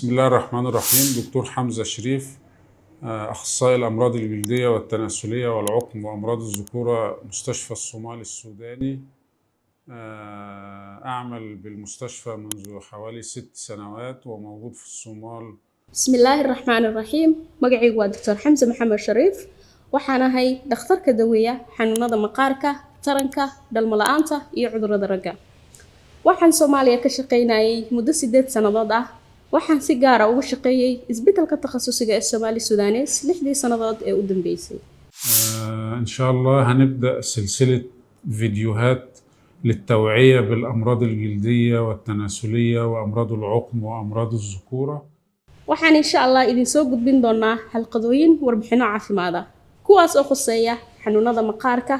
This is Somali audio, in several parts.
بسم الله الرحمن الرحيم. دكتور حمزة شريف، أخصائي الأمراض الجلدية والتناسلية والعقم وأمراض الذكورة، مستشفى الصومال السوداني. أعمل بالمستشفى منذ حوالي 6 سنوات وموجود في الصومال. بسم الله الرحمن الرحيم. مقعي waa دكتور حمزة محمد شريف، waxaan ahay dhakhtarka daweeya xanuunada maqaarka, taranka, dhalmo la'aanta iyo cudurrada ragga. Waxaan Soomaaliya ka shaqeynayay muddo 8 sanadood ah. Waxaan si gaar ah uga shaqeeyay isbitaalka takhasusiga ee Soomaali Suudaanees 6 sanadood ee u dambeysay. إن شاء الله هنبدأ سلسلة فيديوهات للتوعية بالأمراض الجلدية والتناسلية وأمراض العقم وأمراض الذكورة. waxaan insha Allah idin soo gudbin doonaa xalqadooyin warbixino caafimaad ah kuwaas oo khuseeya xanuunada maqaarka,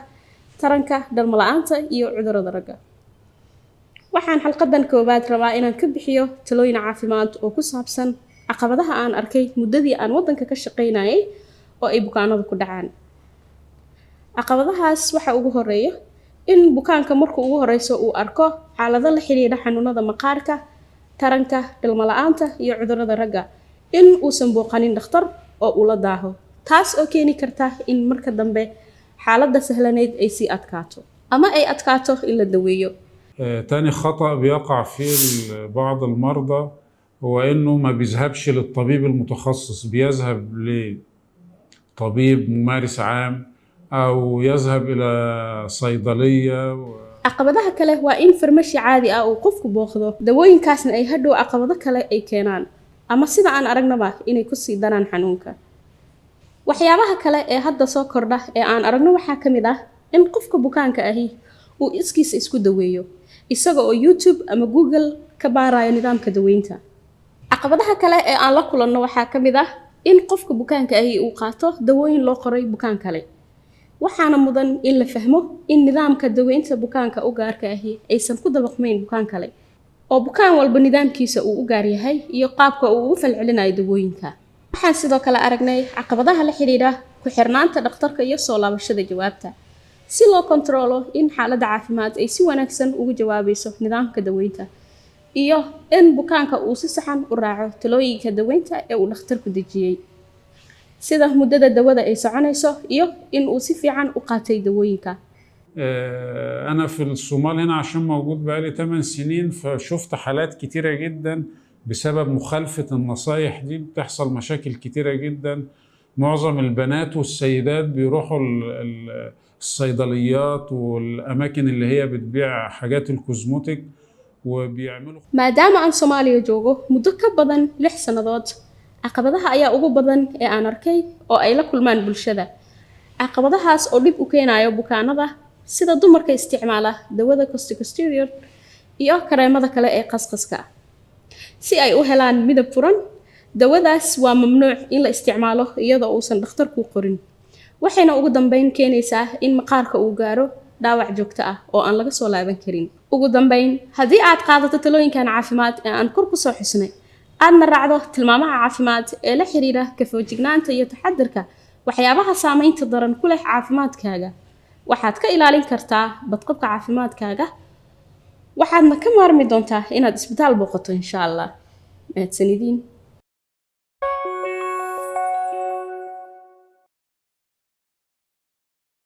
taranka, dhalmo la'aanta iyo cudurrada ragga. waxaan xalqadan koobaad rabaa inaan ka bixiyo talooyin caafimaad oo ku saabsan caqabadaha aan arkay muddadii aan waddanka ka shaqeynayay oo ay bukaanadu ku dhacaan. caqabadahaas waxa ugu horeeya in bukaanka markuu ugu horeyso uu arko xaalado la xiriira xanuunada maqaarka, taranka, dhalmo la'aanta iyo cudurrada ragga in uusan booqanin dhakhtar oo uu la daaho, taas oo keeni karta in marka dambe xaaladda sahlaneyd ay sii adkaato ama ay adkaato in la daweeyo. تاني خطأ بيقع فيه بعض المرضى هو إنه ما بيذهبش للطبيب المتخصص، بيذهب لطبيب ممارس عام أو يذهب إلى صيدلية. caqabadaha kale waa in farmashi caadi ah uu qofku booqdo, dawooyinkaasna ay hadhow caqabado kale ay keenaan ama sida aan aragnaba inay ku sii daraan xanuunka. waxyaabaha kale ee hadda soo kordha ee aan aragno waxaa ka mid ah in qofka bukaanka ahi uu iskiisa isku daweeyo isaga oo YouTube ama Google ka baarayo nidaamka daweynta. caqabadaha kale ee aan la kulanno waxaa ka mid ah in qofka bukaanka ahi uu qaato dawooyin loo qoray bukaan kale. waxaana mudan in la fahmo in nidaamka daweynta bukaanka u gaarka ahi aysan ku dabaqmayn bukaan kale oo bukaan walba nidaamkiisa uu u gaar yahay iyo qaabka uu ugu falcelinayo dawooyinka. waxaan sidoo kale aragnay caqabadaha la xiriira ku xirnaanta dhakhtarka iyo soo laabashada jawaabta si loo kontrolo in xaaladda caafimaad ay si wanaagsan ugu jawaabayso nidaamka daweynta iyo in bukaanka uu si saxan u raaco talooyinka daweynta ee uu dhakhtarku dejiyay, sida muddada dawada ay soconayso iyo in uu si fiican u qaatay dawooyinka. أنا في الصومال هنا عشان موجود بقالي 8 سنين، فشفت حالات كتيرة جدا بسبب مخالفة النصايح دي، بتحصل مشاكل كتيرة جدا. معظم البنات والسيدات بيروحوا الصيدليات والأماكن اللي هي بتبيع حاجات الكوزموتيك وبيعملوا. maadaama aan Soomaaliya joogo muddo ka badan 6 sanadood, caqabadaha ayaa ugu badan ee aan arkay oo ay la kulmaan bulshada. caqabadahaas oo dib u keenayo bukaanada sida dumarka isticmaala dawada corticosteroid iyo kareemada kale ee qasqaska si ay u helaan midab furan. dawadaas waa mamnuuc in la isticmaalo iyadoo uusan dhakhtarku qorin, waxayna ugu dambeyn keenaysaa in maqaarka uu gaaro dhaawac joogto ah oo aan laga soo laaban karin. ugu dambeyn, haddii aad qaadato talooyinkan caafimaad ee aan kor ku soo xusnay, aadna raacdo tilmaamaha caafimaad ee la xiriira ka foojignaanta iyo taxadirka waxyaabaha saameynta daran ku leh caafimaadkaaga, waxaad ka ilaalin kartaa badqabka caafimaadkaaga, waxaadna ka maarmi doontaa inaad isbitaal booqato insha Allah. mahadsanidin.